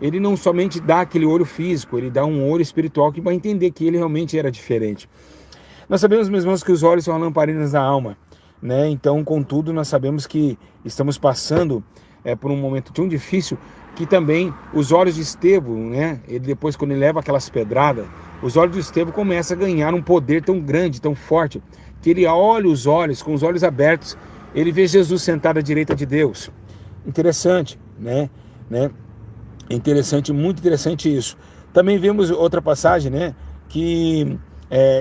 ele não somente dá aquele olho físico, ele dá um olho espiritual que vai entender que ele realmente era diferente. Nós sabemos, meus irmãos, que os olhos são as lamparinas da alma, né? Então, contudo, nós sabemos que estamos passando por um momento tão difícil que também os olhos de Estevão, né? Ele depois, quando ele leva aquelas pedradas, os olhos de Estevão começam a ganhar um poder tão grande, tão forte, que ele olha os olhos, com os olhos abertos, ele vê Jesus sentado à direita de Deus. Interessante, né? Interessante, muito interessante isso. Também vemos outra passagem, né? Que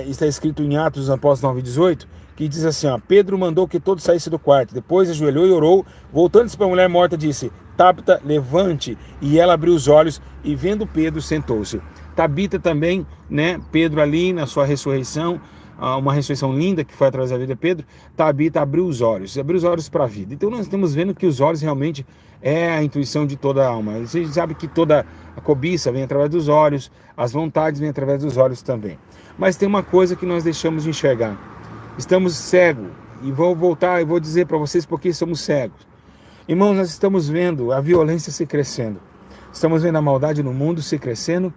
está escrito em Atos dos Apóstolos 9:18, que diz assim, ó, Pedro mandou que todos saíssem do quarto, depois ajoelhou e orou, voltando-se para a mulher morta, disse, Tabita, levante, e ela abriu os olhos, e vendo Pedro, sentou-se. Tabita também, né, Pedro ali na sua ressurreição, uma ressurreição linda que foi através da vida de Pedro, Tabita abriu os olhos para a vida. Então nós estamos vendo que os olhos realmente é a intuição de toda a alma. Você sabe que toda a cobiça vem através dos olhos, as vontades vêm através dos olhos também. Mas tem uma coisa que nós deixamos de enxergar. Estamos cegos, e vou voltar e vou dizer para vocês por que somos cegos. Irmãos, nós estamos vendo a violência se crescendo, estamos vendo a maldade no mundo se crescendo,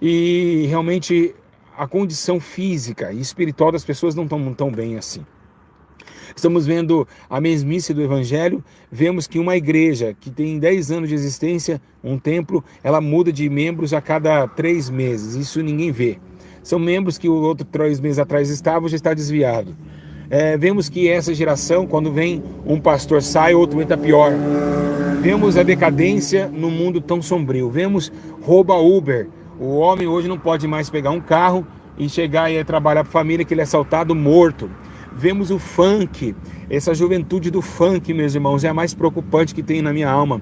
e realmente a condição física e espiritual das pessoas não estão tão bem assim. Estamos vendo a mesmice do Evangelho, vemos que uma igreja que tem 10 anos de existência, um templo, ela muda de membros a cada 3 meses, isso ninguém vê. São membros que o outro 3 meses atrás estava, já está desviado. Vemos que essa geração, quando vem um pastor sai, outro entra pior. Vemos a decadência no mundo tão sombrio. Vemos rouba Uber. O homem hoje não pode mais pegar um carro e chegar e trabalhar para a família, que ele é assaltado morto. Vemos o funk, essa juventude do funk, meus irmãos, é a mais preocupante que tem na minha alma.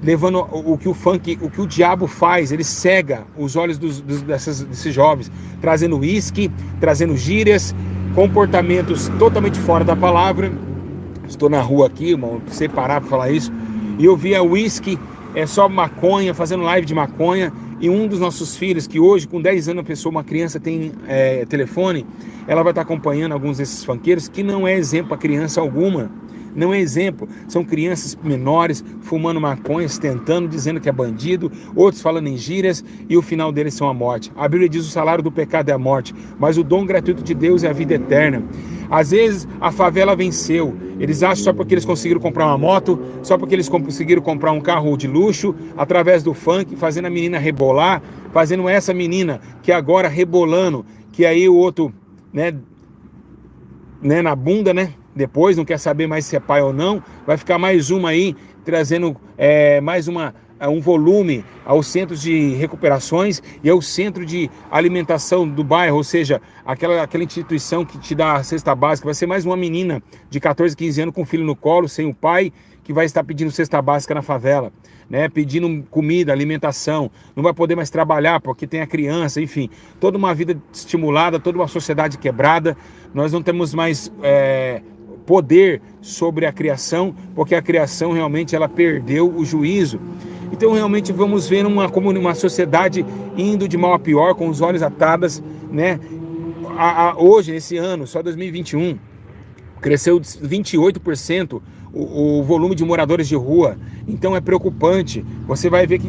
Levando o que o diabo faz, ele cega os olhos desses jovens, trazendo uísque, trazendo gírias, comportamentos totalmente fora da palavra. Estou na rua aqui, irmão, sem parar para falar isso, e eu via uísque, só maconha, fazendo live de maconha, e um dos nossos filhos, que hoje com 10 anos a pessoa, uma criança tem telefone, ela vai estar acompanhando alguns desses funkeiros, que não é exemplo para criança alguma. Não é exemplo, são crianças menores fumando maconha, tentando, dizendo que é bandido, outros falando em gírias, e o final deles são a morte. A Bíblia diz: o salário do pecado é a morte, mas o dom gratuito de Deus é a vida eterna. Às vezes a favela venceu, eles acham só porque eles conseguiram comprar uma moto, só porque eles conseguiram comprar um carro de luxo, através do funk, fazendo a menina rebolar, fazendo essa menina que agora rebolando, que aí o outro, né, na bunda, né? Depois não quer saber mais se é pai ou não, vai ficar mais uma aí, trazendo mais um volume aos centros de recuperações e ao centro de alimentação do bairro, ou seja, aquela instituição que te dá a cesta básica. Vai ser mais uma menina de 14, 15 anos com filho no colo, sem o pai, que vai estar pedindo cesta básica na favela, né? Pedindo comida, alimentação, não vai poder mais trabalhar porque tem a criança, enfim, toda uma vida estimulada, toda uma sociedade quebrada. Nós não temos mais poder sobre a criação, porque a criação realmente ela perdeu o juízo. Então realmente vamos ver uma sociedade indo de mal a pior, com os olhos atados, né? Hoje, esse ano, só 2021, cresceu 28% o volume de moradores de rua. Então é preocupante. Você vai ver que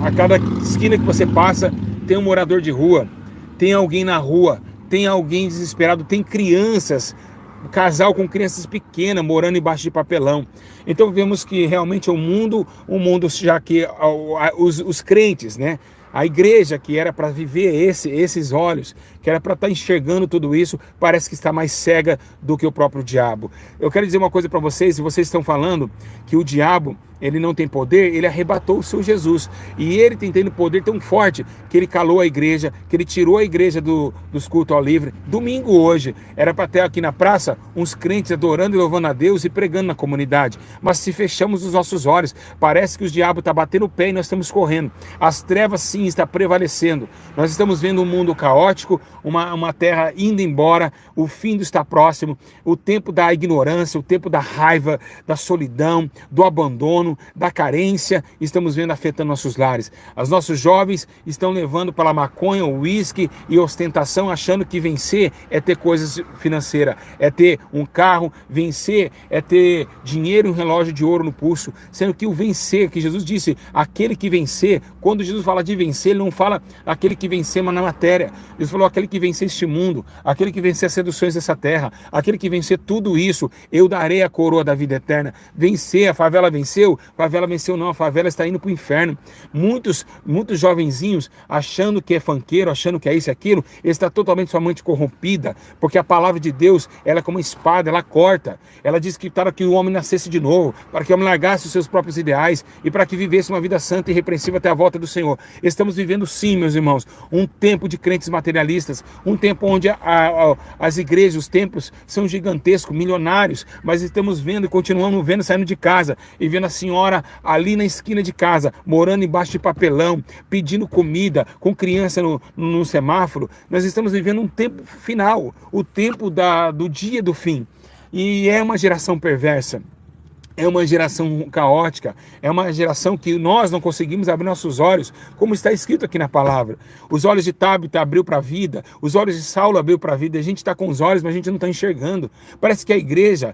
a cada esquina que você passa tem um morador de rua, tem alguém na rua, tem alguém desesperado, tem crianças, casal com crianças pequenas morando embaixo de papelão. Então vemos que realmente o mundo já que os crentes, né? A igreja que era para viver esses olhos, que era para estar enxergando tudo isso, parece que está mais cega do que o próprio diabo. Eu quero dizer uma coisa para vocês: se vocês estão falando que o diabo ele não tem poder, ele arrebatou o seu Jesus. E ele tem tendo poder tão forte que ele calou a igreja, que ele tirou a igreja dos cultos ao livre. Domingo hoje, era para ter aqui na praça uns crentes adorando e louvando a Deus e pregando na comunidade. Mas se fechamos os nossos olhos, parece que o diabo está batendo o pé e nós estamos correndo. As trevas sim estão prevalecendo. Nós estamos vendo um mundo caótico, uma terra indo embora, o fim está próximo, o tempo da ignorância, o tempo da raiva, da solidão, do abandono, sono, da carência, estamos vendo afetando nossos lares. Os nossos jovens estão levando para a maconha, o uísque e ostentação, achando que vencer é ter coisas financeiras, é ter um carro, vencer é ter dinheiro e um relógio de ouro no pulso, sendo que o vencer, que Jesus disse, aquele que vencer, quando Jesus fala de vencer, ele não fala aquele que vencer na matéria, Jesus falou aquele que vencer este mundo, aquele que vencer as seduções dessa terra, aquele que vencer tudo isso, eu darei a coroa da vida eterna. Vencer, a favela venceu não, a favela está indo para o inferno. Muitos jovenzinhos achando que é funkeiro, achando que é isso e aquilo, está totalmente sua mente corrompida, porque a palavra de Deus, ela é como uma espada, ela corta, ela diz que para que o homem nascesse de novo, para que o homem largasse os seus próprios ideais e para que vivesse uma vida santa e irrepreensível até a volta do Senhor. Estamos vivendo sim, meus irmãos, um tempo de crentes materialistas, um tempo onde as igrejas, os templos são gigantescos, milionários, mas estamos vendo e continuamos vendo saindo de casa e vendo a senhora ali na esquina de casa, morando embaixo de papelão, pedindo comida, com criança no semáforo. Nós estamos vivendo um tempo final, o tempo do dia do fim. E é uma geração perversa. É uma geração caótica, é uma geração que nós não conseguimos abrir nossos olhos, como está escrito aqui na palavra. Os olhos de Tabita abriu para a vida, os olhos de Saulo abriu para a vida. A gente está com os olhos, mas a gente não está enxergando. Parece que a igreja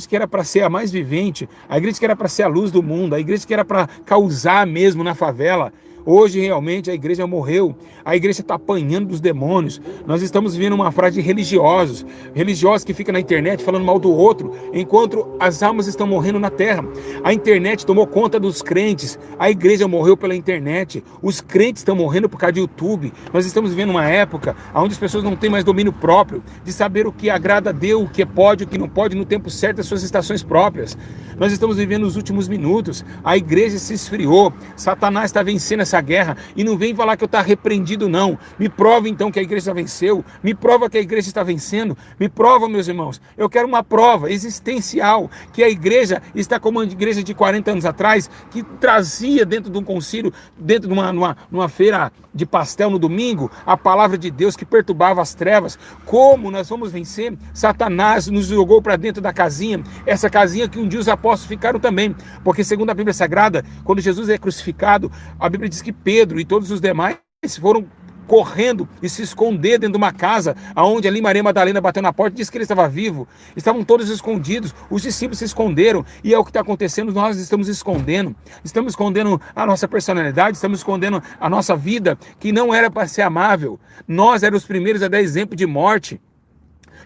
que era para ser a mais vivente, a igreja que era para ser a luz do mundo, a igreja que era para causar mesmo na favela, hoje realmente a igreja morreu, a igreja está apanhando dos demônios. Nós estamos vivendo uma frase de religiosos que ficam na internet falando mal do outro, enquanto as almas estão morrendo na terra. A internet tomou conta dos crentes, a igreja morreu pela internet, os crentes estão morrendo por causa de YouTube. Nós estamos vivendo uma época onde as pessoas não têm mais domínio próprio, de saber o que agrada a Deus, o que pode, o que não pode, no tempo certo, as suas estações próprias. Nós estamos vivendo os últimos minutos, a igreja se esfriou, Satanás está vencendo essa guerra, e não vem falar que eu estou repreendido não, me prova então que a igreja venceu, me prova que a igreja está vencendo, me prova, meus irmãos, eu quero uma prova existencial, que a igreja está como a igreja de 40 anos atrás, que trazia dentro de um concílio, dentro de numa feira de pastel no domingo, a palavra de Deus que perturbava as trevas. Como nós vamos vencer? Satanás nos jogou para dentro da casinha, essa casinha que um dia os apóstolos ficaram também, porque segundo a Bíblia Sagrada, quando Jesus é crucificado, a Bíblia diz que Pedro e todos os demais foram correndo e se esconder dentro de uma casa, aonde ali Maria Madalena bateu na porta e disse que ele estava vivo. Estavam todos escondidos, os discípulos se esconderam, e é o que está acontecendo, nós estamos escondendo a nossa personalidade, estamos escondendo a nossa vida, que não era para ser amável. Nós éramos os primeiros a dar exemplo de morte,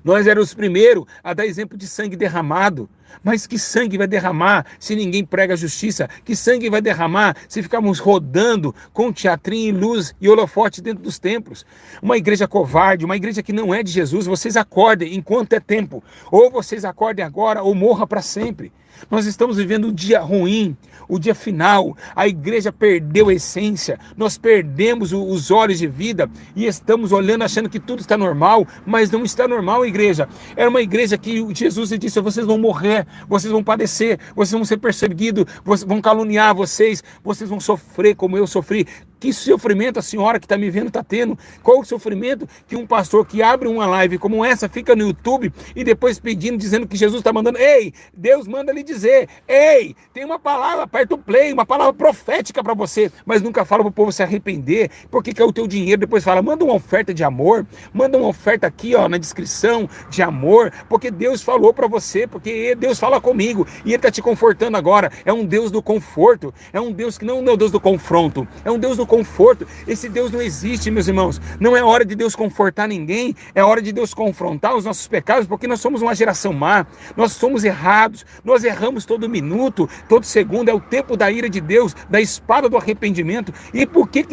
nós éramos os primeiros a dar exemplo de sangue derramado. Mas que sangue vai derramar se ninguém prega a justiça? Que sangue vai derramar se ficarmos rodando com teatrinho e luz e holofote dentro dos templos? Uma igreja covarde, uma igreja que não é de Jesus. Vocês acordem enquanto é tempo. Ou vocês acordem agora ou morra para sempre. Nós estamos vivendo um dia ruim, o dia final. A igreja perdeu a essência, nós perdemos os olhos de vida e estamos olhando achando que tudo está normal, mas não está normal, igreja. Era uma igreja que Jesus disse: vocês vão morrer, vocês vão padecer, vocês vão ser perseguidos, vão caluniar vocês vão sofrer como eu sofri. Que sofrimento a senhora que está me vendo está tendo? Qual o sofrimento que um pastor que abre uma live como essa fica no YouTube e depois pedindo, dizendo que Jesus está mandando? Ei, Deus manda lhe dizer, ei, tem uma palavra, aperta o play, uma palavra profética para você, mas nunca fala para o povo se arrepender, porque quer o teu dinheiro. Depois fala, manda uma oferta de amor, manda uma oferta aqui ó, na descrição de amor, porque Deus falou para você, porque Deus fala comigo e Ele está te confortando agora. É um Deus do conforto, é um Deus que não é o Deus do confronto, é um Deus do conforto. Esse Deus não existe, meus irmãos. Não é hora de Deus confortar ninguém, é hora de Deus confrontar os nossos pecados, porque nós somos uma geração má, nós somos errados, nós erramos todo minuto, todo segundo. É o tempo da ira de Deus, da espada do arrependimento. E por que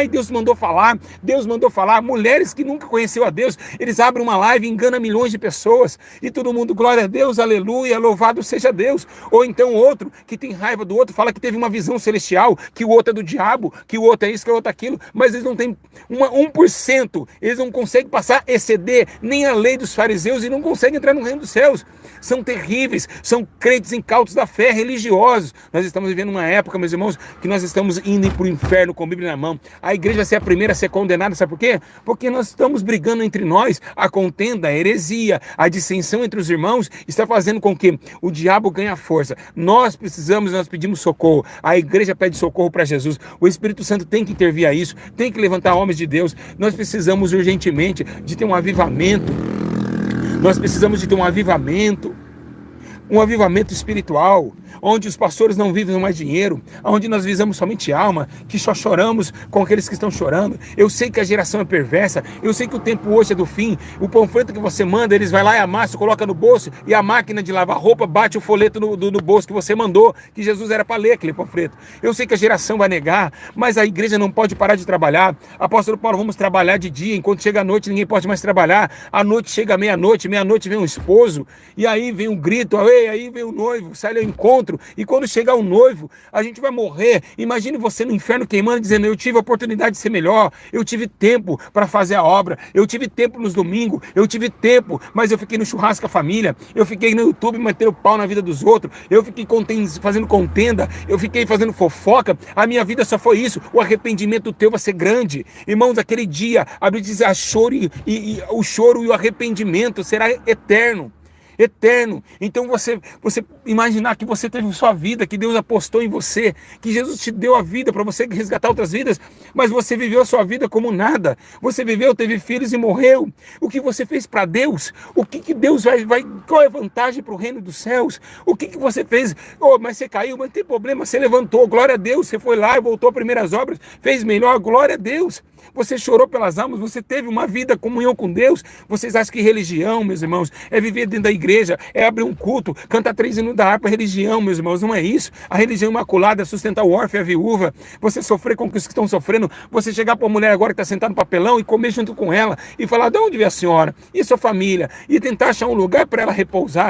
Deus mandou falar? Deus mandou falar. Mulheres que nunca conheceu a Deus, eles abrem uma live e enganam milhões de pessoas, e todo mundo, glória a Deus, aleluia, louvado seja Deus. Ou então outro que tem raiva do outro, fala que teve uma visão celestial, que o outro é do diabo, que o outro é é isso, que é outro aquilo, mas eles não têm 1%, eles não conseguem passar, exceder nem a lei dos fariseus e não conseguem entrar no reino dos céus. São terríveis, são crentes incautos da fé, religiosos. Nós estamos vivendo uma época, meus irmãos, que nós estamos indo para o inferno com a Bíblia na mão. A igreja vai ser a primeira a ser condenada, sabe por quê? Porque nós estamos brigando entre nós, a contenda, a heresia, a dissensão entre os irmãos está fazendo com que o diabo ganhe força. Nós pedimos socorro. A igreja pede socorro para Jesus. O Espírito Santo tem que intervir a isso, tem que levantar homens de Deus. Nós precisamos urgentemente de ter um avivamento. Nós precisamos de ter um avivamento espiritual, onde os pastores não vivem mais dinheiro, onde nós visamos somente alma, que só choramos com aqueles que estão chorando. Eu sei que a geração é perversa, eu sei que o tempo hoje é do fim. O panfleto que você manda, eles vai lá e amassa, coloca no bolso, e a máquina de lavar roupa bate o folheto no bolso que você mandou, que Jesus era para ler aquele panfleto. Eu sei que a geração vai negar, mas a igreja não pode parar de trabalhar. Apóstolo Paulo, vamos trabalhar de dia, enquanto chega a noite ninguém pode mais trabalhar. A noite chega meia-noite vem um esposo, e aí vem um grito, aí vem o noivo, sai ao encontro, e quando chegar o noivo, a gente vai morrer. Imagine você no inferno queimando, dizendo: eu tive a oportunidade de ser melhor, eu tive tempo para fazer a obra, eu tive tempo nos domingos, eu tive tempo, mas eu fiquei no churrasco com a família, eu fiquei no YouTube metendo pau na vida dos outros, eu fiquei fazendo contenda, eu fiquei fazendo fofoca, a minha vida só foi isso. O arrependimento teu vai ser grande. Irmãos, aquele dia, a Bíblia diz, o choro e o arrependimento será eterno. Então você imaginar que você teve sua vida, que Deus apostou em você, que Jesus te deu a vida para você resgatar outras vidas, mas você viveu a sua vida como nada. Você viveu, teve filhos e morreu. O que você fez para Deus? O que Deus vai qual é a vantagem para o reino dos céus? O que você fez? Mas você caiu, mas não tem problema, você levantou, glória a Deus, você foi lá e voltou às primeiras obras, fez melhor, glória a Deus. Você chorou pelas almas, você teve uma vida, comunhão com Deus. Vocês acham que religião, meus irmãos, é viver dentro da igreja, é abrir um culto, cantar 3 hinos da harpa, religião, meus irmãos, não é isso. A religião imaculada é sustentar o órfão e a viúva, você sofrer com os que estão sofrendo, você chegar para uma mulher agora que está sentada no papelão e comer junto com ela, e falar: de onde veio a senhora? E sua família? E tentar achar um lugar para ela repousar.